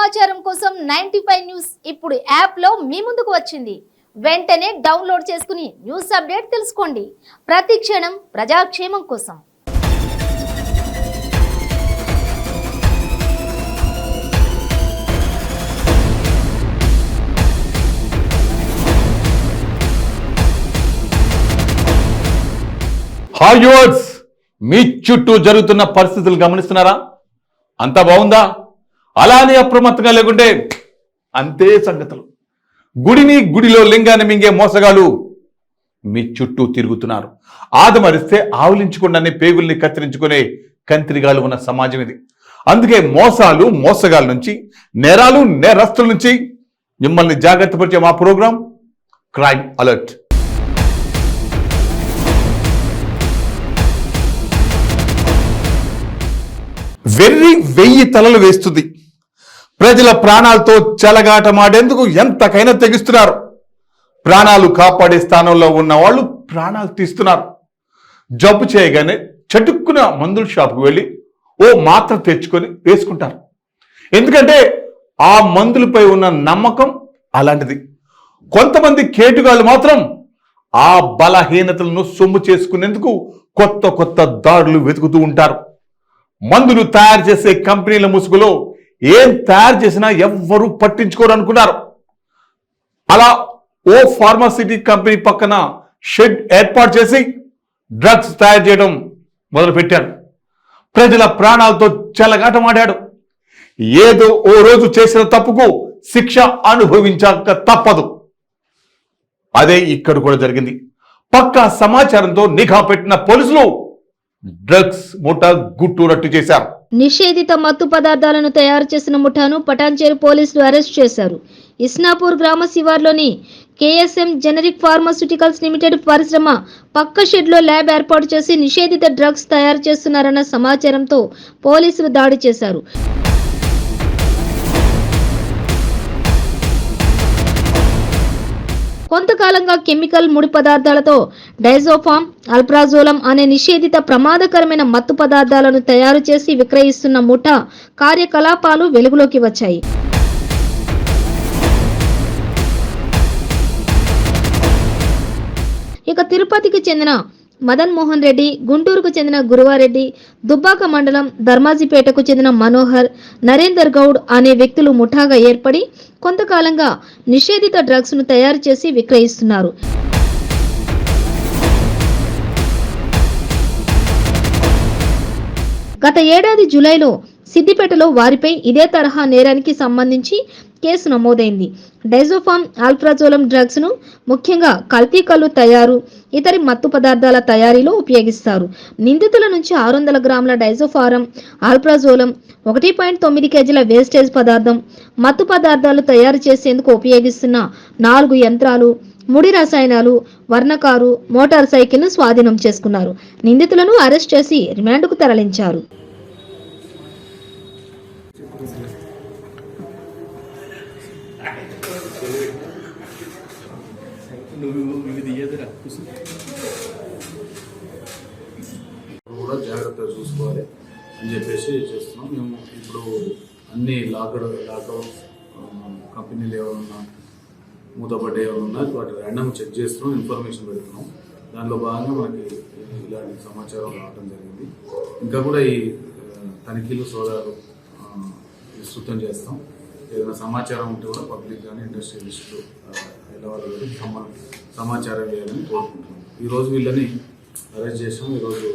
సమాచారం కోసం 95 న్యూస్ ఇప్పుడు యాప్ లో మీ ముందుకు వచ్చింది. వెంటనే డౌన్లోడ్ చేసుకుని న్యూస్ అప్డేట్ తెలుసుకోండి. ప్రతి క్షణం ప్రజాక్షేమం కోసం. హాయ్ యూవర్స్, మీ చుట్టూ జరుగుతున్న పరిస్థితులు గమనిస్తున్నారా? అంతా బాగుందా? అలానే అప్రమత్తంగా లేకుంటే అంతే సంగతులు. గుడిలో లింగాన్ని మింగే మోసగాళ్ళు మీ చుట్టూ తిరుగుతున్నారు. ఆదమరిస్తే ఆవులించకుండానే పేగుల్ని కత్తిరించుకునే కంత్రిగాలు ఉన్న సమాజం ఇది. అందుకే మోసగాళ్ళ నుంచి, నేరాలు నేరస్తుల నుంచి మిమ్మల్ని జాగ్రత్త పరిచే మా ప్రోగ్రాం క్రైమ్ అలర్ట్. వెర్రి 1000 తలలు వేస్తుంది. ప్రజల ప్రాణాలతో చెలగాటమాడేందుకు ఎంతకైనా తెగిస్తున్నారు. ప్రాణాలు కాపాడే స్థానంలో ఉన్న వాళ్ళు ప్రాణాలు తీస్తున్నారు. జబ్బు చేయగానే చటుక్కున మందుల షాపుకు వెళ్ళి ఓ మాత్ర తెచ్చుకొని వేసుకుంటారు. ఎందుకంటే ఆ మందులపై ఉన్న నమ్మకం అలాంటిది. కొంతమంది కేటుగాళ్ళు మాత్రం ఆ బలహీనతలను సొమ్ము చేసుకునేందుకు కొత్త దారులు వెతుకుతూ ఉంటారు. మందులు తయారు చేసే కంపెనీల ముసుగులో ఏం తయారు చేసినా ఎవ్వరూ పట్టించుకోరు అనుకున్నారు. అలా ఓ ఫార్మాసిటీ కంపెనీ పక్కన షెడ్ ఏర్పాటు చేసి డ్రగ్స్ తయారు చేయడం మొదలుపెట్టాడు. ప్రజల ప్రాణాలతో చెలగాటమాడాడు. ఏదో ఓ రోజు చేసిన తప్పుకు శిక్ష అనుభవించాక తప్పదు. అదే ఇక్కడ కూడా జరిగింది. పక్కా సమాచారంతో నిఘా పెట్టిన పోలీసులు డ్రగ్స్ ముఠా గుట్టు రట్టు చేశారు. నిషేధిత మత్తు పదార్థాలను తయారు చేసిన ముఠాను పటాన్చేరు పోలీసులు అరెస్ట్ చేశారు. ఇస్నాపూర్ గ్రామ శివార్లోని కేఎస్ఎం జెనరిక్ ఫార్మాస్యూటికల్స్ లిమిటెడ్ పరిశ్రమ పక్క షెడ్లో ల్యాబ్ ఏర్పాటు చేసి నిషేధిత డ్రగ్స్ తయారు చేస్తున్నారన్న సమాచారంతో పోలీసులు దాడి చేశారు. కొంతకాలంగా కెమికల్ ముడి పదార్థాలతో డైజోఫామ్, అల్ప్రాజోలం అనే నిషేధిత ప్రమాదకరమైన మత్తు పదార్థాలను తయారు చేసి విక్రయిస్తున్న ముఠా కార్యకలాపాలు వెలుగులోకి వచ్చాయి. ఇక తిరుపతికి చెందిన మదన్ మోహన్ రెడ్డి, గుంటూరుకు చెందిన గురువారెడ్డి, దుబ్బాక మండలం ధర్మాజిపేటకు చెందిన మనోహర్, నరేందర్ గౌడ్ అనే వ్యక్తులు ముఠాగా ఏర్పడి కొంతకాలంగా నిషేధిత డ్రగ్స్ ను తయారు చేసి విక్రయిస్తున్నారు. గత ఏడాది జూలైలో సిద్దిపేటలో వారిపై ఇదే తరహా నేరానికి సంబంధించి కేసు నమోదైంది. డైజోఫామ్, ఆల్ప్రాజోలం డ్రగ్స్ ను ముఖ్యంగా కల్తీ కల్లు తయారు, ఇతర మత్తు పదార్థాల తయారీలో ఉపయోగిస్తారు. నిందితుల నుంచి 600 గ్రాముల డైజోఫారం, ఆల్ప్రాజోలం, 1.9 కేజీల వేస్టేజ్ పదార్థం, మత్తు పదార్థాలు తయారు చేసేందుకు ఉపయోగిస్తున్న 4 యంత్రాలు, ముడి రసాయనాలు, వర్ణకారు, మోటార్ సైకిల్ ను స్వాధీనం చేసుకున్నారు. నిందితులను అరెస్ట్ చేసి రిమాండ్కు తరలించారు. కూడా జాగ్రత్తగా చూసుకోవాలి అని చెప్పేసి చేస్తున్నాం. మేము ఇప్పుడు అన్ని లాకౌట్ కంపెనీలు ఏమైనా మూతపడ్డే ఏమైనా వాటి ర్యాండమ్ చెక్ చేస్తున్నాం, ఇన్ఫర్మేషన్ పెడుతున్నాం. దానిలో భాగంగా మనకి ఇలాంటి సమాచారం రావడం జరిగింది. ఇంకా కూడా ఈ తనిఖీలు సోదాలు విస్తృతం చేస్తాం. ఏదైనా సమాచారం ఉంటే కూడా పబ్లిక్ కానీ ఇండస్ట్రియలిస్టులు ఎలా సమాచారం వేయాలని కోరుకుంటున్నాం. ఈరోజు వీళ్ళని అరెస్ట్ చేసాం. ఈరోజు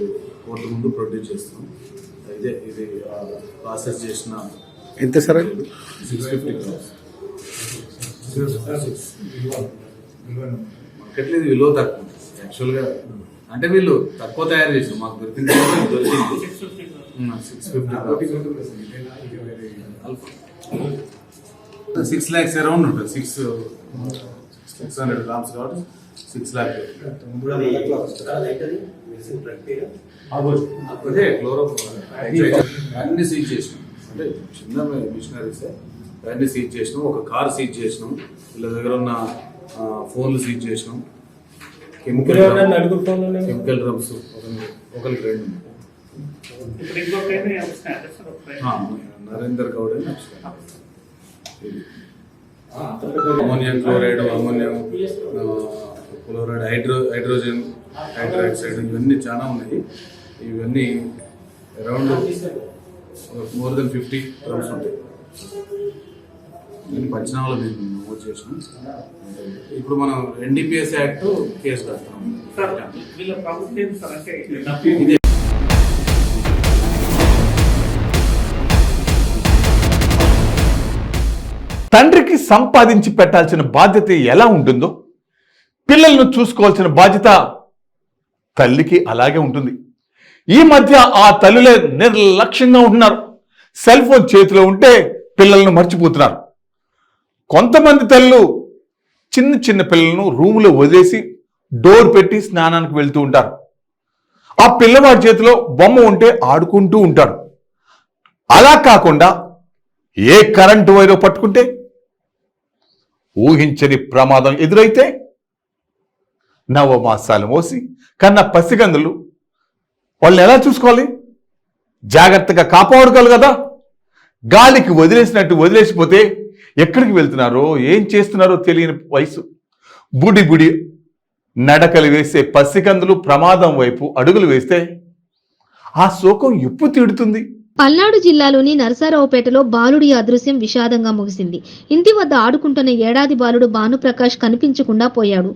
కోర్టు ముందు ప్రొడ్యూస్ చేస్తాం. అయితే ఇది ప్రాసెస్ చేసిన ఎంత సార్? 650 crores. మార్కెట్లో ఇది విలువ తక్కువ యాక్చువల్గా. అంటే వీళ్ళు తక్కువ తయారు చేసాం, మాకు దొరికింది 6 lakhs అరౌండ్ ఉంటుంది. 600 grams కాబట్టి 6 lakhs. అదే అన్ని సీజ్ చేసినాం. అంటే చిన్న మిషనరీస్ అన్ని సీజ్ చేసినాం. ఒక కార్ సీజ్ చేసినాం. వీళ్ళ దగ్గర ఉన్న ఫోన్లు సీజ్ చేసినాం. కెమికల్ డ్రమ్స్ ఒకరికి 2. నరేందర్ గౌడ్ అని ammonium chloride, ammonium chloride, hydrogen hydroxide ఇవన్నీ చాలా ఉన్నాయి. ఇవన్నీ అరౌండ్ మోర్ దెన్ 50 grams ఉంటాయి. నేను పంచనామాలో మేము నమోదు చేసినాం. ఇప్పుడు మనం NDPS యాక్ట్ కేసు కడతాం. తండ్రికి సంపాదించి పెట్టాల్సిన బాధ్యత ఎలా ఉంటుందో పిల్లలను చూసుకోవాల్సిన బాధ్యత తల్లికి అలాగే ఉంటుంది. ఈ మధ్య ఆ తల్లులే నిర్లక్ష్యంగా ఉంటున్నారు. సెల్ ఫోన్ చేతిలో ఉంటే పిల్లలను మర్చిపోతున్నారు. కొంతమంది తల్లులు చిన్న చిన్న పిల్లలను రూములో వదిలేసి డోర్ పెట్టి స్నానానికి వెళ్తూ ఉంటారు. ఆ పిల్లవాడి చేతిలో బొమ్మ ఉంటే ఆడుకుంటూ ఉంటాడు. అలా కాకుండా ఏ కరెంటు వైరో పట్టుకుంటే, ఊహించని ప్రమాదం ఎదురైతే నవమాసాలు మోసి కన్నా పసిగందులు వాళ్ళని ఎలా చూసుకోవాలి? జాగ్రత్తగా కాపాడుకోవాలి కదా. గాలికి వదిలేసినట్టు వదిలేసిపోతే ఎక్కడికి వెళ్తున్నారో ఏం చేస్తున్నారో తెలియని వయసు. బుడి బుడి నడకలు వేసే పసికందులు ప్రమాదం వైపు అడుగులు వేస్తే ఆ శోకం ఎప్పు తీడుతుంది. పల్నాడు జిల్లాలోని నరసరావుపేటలో బాలుడి అదృశ్యం విషాదంగా ముగిసింది. ఇంటి వద్ద ఆడుకుంటున్న ఏడాది బాలుడు భానుప్రకాష్ కనిపించకుండా పోయాడు.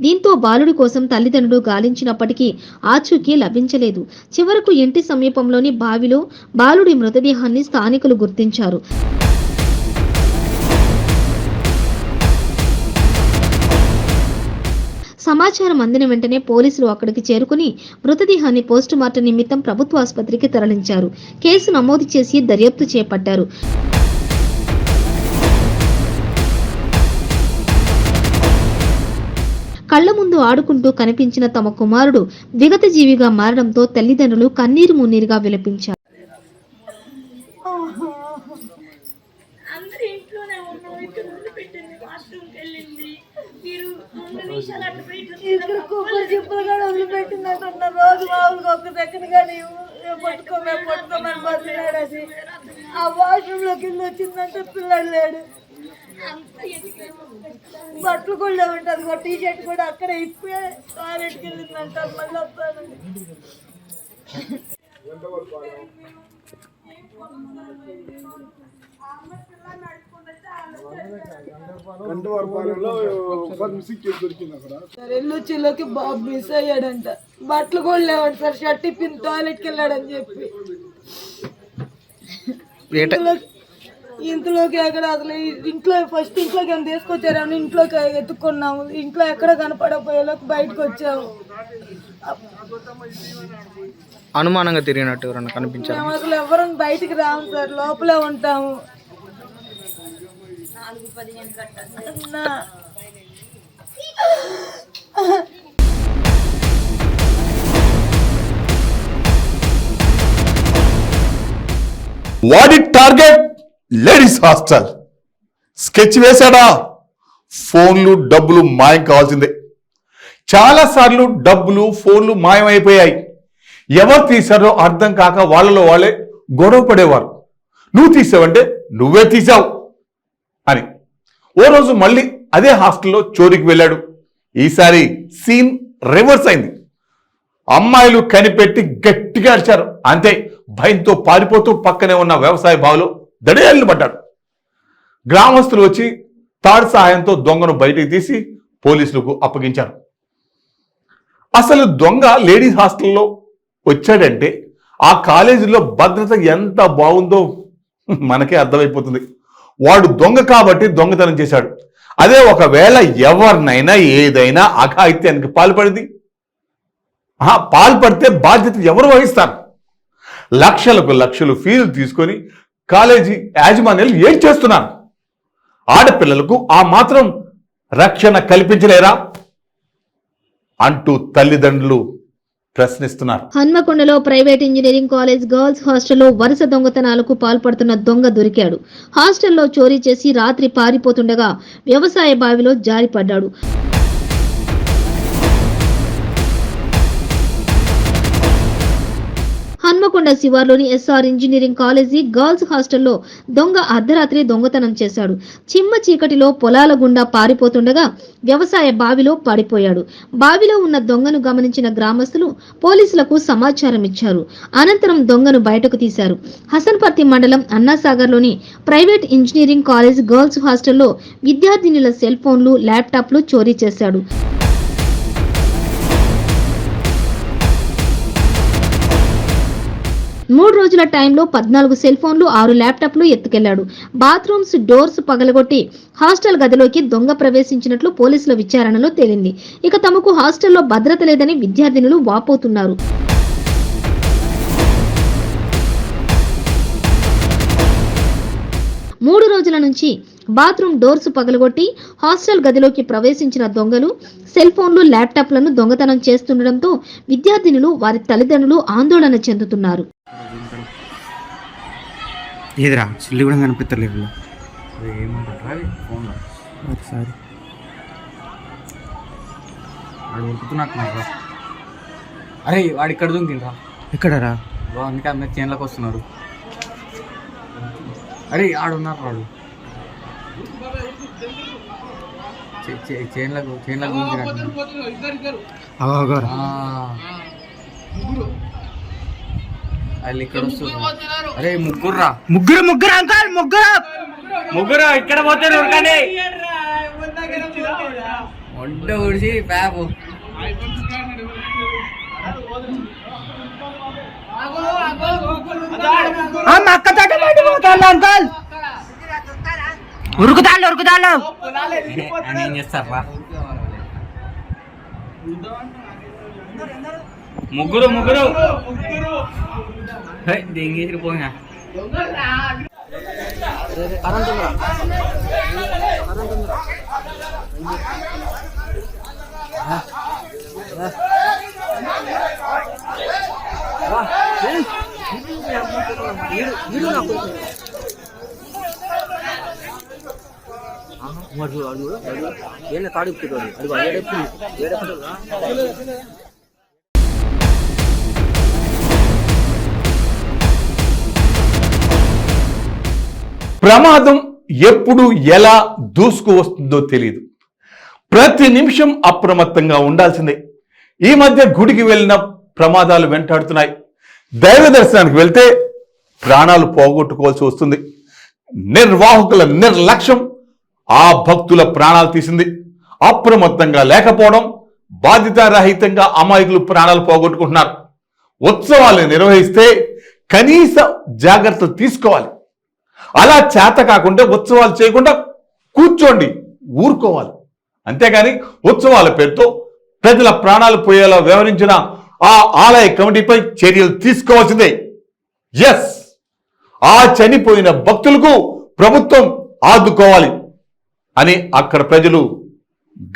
దీంతో బాలుడి కోసం తల్లిదండ్రులు గాలించినప్పటికీ ఆచూకీ లభించలేదు. చివరకు ఇంటి సమీపంలోని బావిలో బాలుడి మృతదేహాన్ని స్థానికులు గుర్తించారు. సమాచారం అందిన వెంటనే పోలీసులు అక్కడికి చేరుకుని మృతదేహాన్ని పోస్టుమార్టం నిమిత్తం ప్రభుత్వ ఆసుపత్రికి తరలించారు. కేసు నమోదు చేసి దర్యాప్తు చేపట్టారు. కళ్ల ముందు ఆడుకుంటూ కనిపించిన తమ కుమారుడు విగతజీవిగా మారడంతో తల్లిదండ్రులు కన్నీరు మున్నీరుగా విలపించారు. ఇక్కడ కుక్కర్ చిప్పులు కూడా వదిలిపెట్టినట్టున్న రోజు మామూలుగా ఒక్క సెకండ్ కానీ పట్టుకోమని బతిలాడు. అది ఆ వాష్రూమ్ లో కింద వచ్చిందంటే పిల్లడు లేడు. బట్టలు కూడా ఉంటుంది. ఒక టీ షర్ట్ కూడా అక్కడే ఇప్పుడే టాయిలెట్కి వెళ్ళిందంట. మళ్ళీ వస్తాను. సార్ ఎల్లుచ్చిలోకి బాబు మిస్ అయ్యాడంట. బట్టలు కూడా లేవంట సార్. షర్ట్ ఇప్పింది టాయిలెట్కి వెళ్ళాడని చెప్పి. ఇంట్లోకి ఎక్కడ అసలు ఇంట్లో ఫస్ట్ ఇంట్లోకి ఏమైనా తీసుకొచ్చారని ఇంట్లోకి ఎత్తుకున్నాము. ఇంట్లో ఎక్కడ కనపడపోయేలోకి బయటకు వచ్చాము. అనుమానంగా తిరిగినట్టు ఎవరన్నా కనిపించారు? మేము అసలు ఎవరం బయటికి రాము సార్. లోపలే ఉంటాము. వాడి టార్గెట్ లేడీస్ హాస్టల్. స్కెచ్ వేశాడా? ఫోన్లు డబ్బులు మాయం కావాల్సిందే. చాలా సార్లు డబ్బులు ఫోన్లు మాయమైపోయాయి. ఎవరు తీశారో అర్థం కాక వాళ్ళలో వాళ్ళే గొడవ పడేవారు. నువ్వు తీసావంటే నువ్వే తీసావు అని. ఓ రోజు మళ్ళీ అదే హాస్టల్లో చోరీకి వెళ్ళాడు. ఈసారి సీన్ రివర్స్ అయింది. అమ్మాయిలు కనిపెట్టి గట్టిగా అరిచారు. అంతే, భయంతో పారిపోతూ పక్కనే ఉన్న వ్యవసాయ బావిలో దడేళ్ళు పడ్డాడు. గ్రామస్తులు వచ్చి తాడు సహాయంతో దొంగను బయటికి తీసి పోలీసులకు అప్పగించారు. అసలు దొంగ లేడీస్ హాస్టల్లో వచ్చాడంటే ఆ కాలేజీలో భద్రత ఎంత బాగుందో మనకే అర్థమైపోతుంది. వాడు దొంగ కాబట్టి దొంగతనం చేశాడు. అదే ఒకవేళ ఎవరినైనా ఏదైనా అఘాయిత్యానికి పాల్పడితే బాధ్యత ఎవరు వహిస్తారు? లక్షలకు లక్షలు ఫీజులు తీసుకొని కాలేజీ యాజమాన్యాలు ఏం చేస్తున్నారు? ఆడపిల్లలకు ఆ మాత్రం రక్షణ కల్పించలేరా అంటూ తల్లిదండ్రులు ప్రశ్నిస్తున్నారు. హన్మకొండలో ప్రైవేట్ ఇంజనీరింగ్ కాలేజ్ గర్ల్స్ హాస్టల్లో వరుస దొంగతనాలకు పాల్పడుతున్న దొంగ దొరికాడు. హాస్టల్లో చోరీ చేసి రాత్రి పారిపోతుండగా వ్యవసాయ బావిలో జారిపడ్డాడు. హనుమకొండ శివార్లోని ఎస్ఆర్ ఇంజనీరింగ్ కాలేజీ గర్ల్స్ హాస్టల్లో దొంగ అర్ధరాత్రి దొంగతనం చేశాడు. చిమ్మ చీకటిలో పొలాల గుండా పారిపోతుండగా వ్యవసాయ బావిలో పడిపోయాడు. బావిలో ఉన్న దొంగను గమనించిన గ్రామస్తులు పోలీసులకు సమాచారం ఇచ్చారు. అనంతరం దొంగను బయటకు తీశారు. హసన్పర్తి మండలం అన్నాసాగర్లోని ప్రైవేట్ ఇంజనీరింగ్ కాలేజ్ గర్ల్స్ హాస్టల్లో విద్యార్థినుల సెల్ ఫోన్లు, ల్యాప్టాప్లు చోరీ చేశాడు. మూడు రోజుల టైంలో 14 సెల్ ఫోన్లు, 6 ల్యాప్టాప్లు ఎత్తుకెళ్లాడు. బాత్రూమ్స్ డోర్స్ పగలగొట్టి హాస్టల్ గదిలోకి దొంగ ప్రవేశించినట్లు పోలీసుల విచారణలో తేలింది. ఇక తమకు హాస్టల్లో భద్రత లేదని విద్యార్థినులు వాపోతున్నారు. మూడు రోజుల నుంచి బాత్రూమ్ డోర్స్ పగలగొట్టి హాస్టల్ గదిలోకి ప్రవేశించిన దొంగలు సెల్ ఫోన్లు, ల్యాప్టాప్లను దొంగతనం చేస్తుండటంతో విద్యార్థినులు, వారి తల్లిదండ్రులు ఆందోళన చెందుతున్నారు. ఏదిరా చిల్లి కూడా కనిపిస్తలేదు. ఒకసారి వాడు ఉరుకుతున్నట్టున్నారా? అరే వాడు ఇక్కడ దొంగిరా. ఎక్కడరా? అందుకే అందరు చేన్లకు వస్తున్నారు. అరే ఆడున్నారు వాడు చేన్లకు దొంగినట్టు. వాళ్ళు ఇక్కడ వస్తున్నారు. అరే ముగ్గురు అంకల్ ముగ్గురు ఇక్కడ పోతే వంట ఊడిసి ప్యాపు అంకల్ ఉరుకుతాళ్ళు ఏం చేస్తారా? ముగ్గురు దెంగేసి పోయినా ప్రమాదం ఎప్పుడు ఎలా దూసుకు వస్తుందో తెలియదు. ప్రతి నిమిషం అప్రమత్తంగా ఉండాల్సిందే. ఈ మధ్య గుడికి వెళ్ళిన ప్రమాదాలు వెంటాడుతున్నాయి. దైవ దర్శనానికి వెళ్తే ప్రాణాలు పోగొట్టుకోవాల్సి వస్తుంది. నిర్వాహకుల నిర్లక్ష్యం ఆ భక్తుల ప్రాణాలు తీసింది. అప్రమత్తంగా లేకపోవడం, బాధ్యతారహితంగా అమాయకులు ప్రాణాలు పోగొట్టుకుంటున్నారు. ఉత్సవాలు నిర్వహిస్తే కనీస జాగ్రత్తలు తీసుకోవాలి. అలా చేత కాకుండా ఉత్సవాలు చేయకుండా కూర్చోండి, ఊరుకోవాలి. అంతేగాని ఉత్సవాల పేరుతో ప్రజల ప్రాణాలు పోయేలా వ్యవహరించిన ఆ ఆలయ కమిటీపై చర్యలు తీసుకోవాల్సిందే. ఎస్, ఆ చనిపోయిన భక్తులకు ప్రభుత్వం ఆదుకోవాలి అని అక్కడ ప్రజలు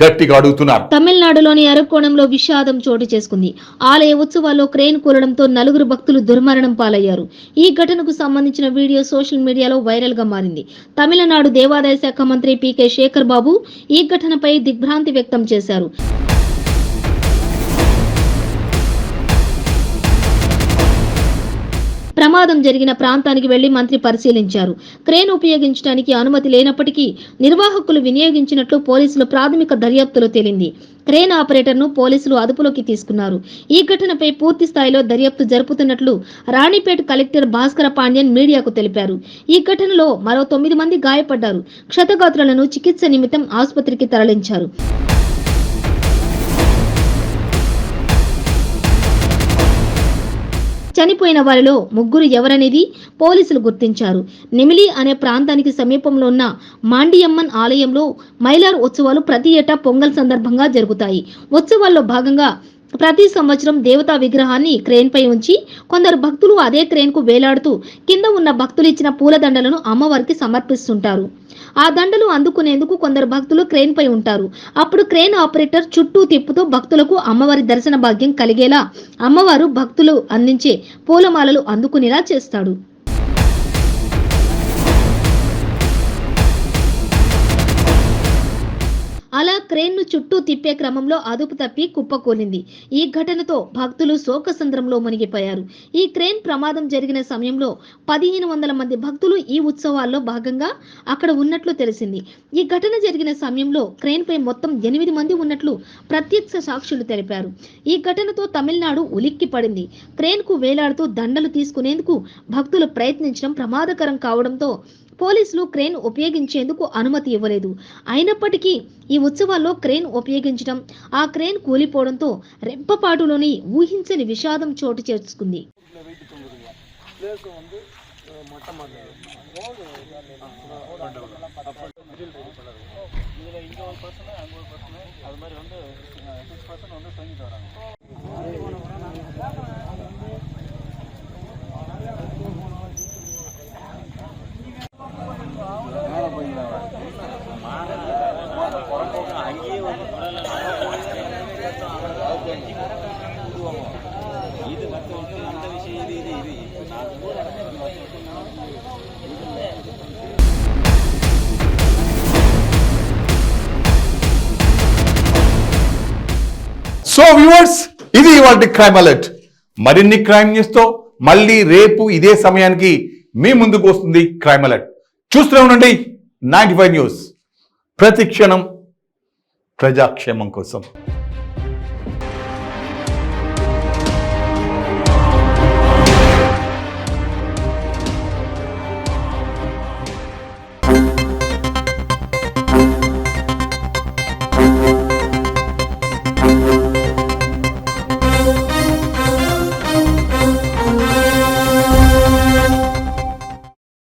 గట్టిగా అడుగుతున్నారు. తమిళనాడులోని అరక్కోణంలో విషాదం చోటు చేసుకుంది. ఆలయ ఉత్సవాల్లో క్రేన్ కూలడంతో 4 భక్తులు దుర్మరణం పాలయ్యారు. ఈ ఘటనకు సంబంధించిన వీడియో సోషల్ మీడియాలో వైరల్ గా మారింది. తమిళనాడు దేవాదాయ శాఖ మంత్రి పీకే శేఖర్ బాబు ఈ ఘటనపై దిగ్భ్రాంతి వ్యక్తం చేశారు. ప్రమాదం జరిగిన ప్రాంతానికి వెళ్లి మంత్రి పరిశీలించారు. క్రేన్ ఉపయోగించడానికి అనుమతి లేనప్పటికీ నిర్వాహకులు వినియోగించినట్లు పోలీసులు ప్రాథమిక దర్యాప్తులో తేలింది. క్రేన్ ఆపరేటర్ను పోలీసులు అదుపులోకి తీసుకున్నారు. ఈ ఘటనపై పూర్తి స్థాయిలో దర్యాప్తు జరుపుతున్నట్లు రాణిపేట్ కలెక్టర్ భాస్కర పాండ్యన్ మీడియాకు తెలిపారు. ఈ ఘటనలో మరో 9 మంది గాయపడ్డారు. క్షతగాత్రులను చికిత్స నిమిత్తం ఆసుపత్రికి తరలించారు. చనిపోయిన వారిలో 3 ఎవరనేది పోలీసులు గుర్తించారు. నిమిలి అనే ప్రాంతానికి సమీపంలో ఉన్న మాండియమ్మన్ ఆలయంలో మైలార్ ఉత్సవాలు ప్రతి ఏటా పొంగల్ సందర్భంగా జరుగుతాయి. ఉత్సవాల్లో భాగంగా ప్రతి సంవత్సరం దేవతా విగ్రహాన్ని క్రేన్ పై ఉంచి కొందరు భక్తులు అదే క్రేన్ కు వేలాడుతూ కింద ఉన్న భక్తులు ఇచ్చిన పూలదండలను అమ్మవారికి సమర్పిస్తుంటారు. ఆ దండలు అందుకునేందుకు కొందరు భక్తులు క్రేన్ పై ఉంటారు. అప్పుడు క్రేన్ ఆపరేటర్ చుట్టూ తిప్పుతూ భక్తులకు అమ్మవారి దర్శన భాగ్యం కలిగేలా అమ్మవారు భక్తులు అందించే పూలమాలలు అందుకునేలా చేస్తాడు. అలా క్రేన్ ను చుట్టూ తిప్పే క్రమంలో అదుపు తప్పి కుప్పకూలింది. ఈ ఘటనతో భక్తులు శోకసంద్రంలో మునిగిపోయారు. ఈ క్రేన్ ప్రమాదం జరిగిన సమయంలో 1500 మంది భక్తులు ఈ ఉత్సవాల్లో భాగంగా అక్కడ ఉన్నట్లు తెలిసింది. ఈ ఘటన జరిగిన సమయంలో క్రేన్ పై మొత్తం 8 మంది ఉన్నట్లు ప్రత్యక్ష సాక్షులు తెలిపారు. ఈ ఘటనతో తమిళనాడు ఉలిక్కి పడింది. క్రేన్ కు వేలాడుతూ దండలు తీసుకునేందుకు భక్తులు ప్రయత్నించడం ప్రమాదకరం కావడంతో పోలీసులు క్రేన్ ఉపయోగించేందుకు అనుమతి ఇవ్వలేదు. అయినప్పటికీ ఈ ఉత్సవాల్లో క్రేన్ ఉపయోగించడం, ఆ క్రేన్ కూలిపోవడంతో రెప్పపాటులోని ఊహించని విషాదం చోటు చేసుకుంది. సో వ్యూవర్స్, ఇది ఇవాల్టి క్రైమ్ అలర్ట్. మరిన్ని క్రైమ్ న్యూస్ తో మళ్ళీ రేపు ఇదే సమయానికి మీ ముందుకు వస్తుంది క్రైమ్ అలర్ట్. చూస్తూనే ఉండండి 95 న్యూస్. ప్రతి క్షణం ప్రజాక్షేమం కోసం.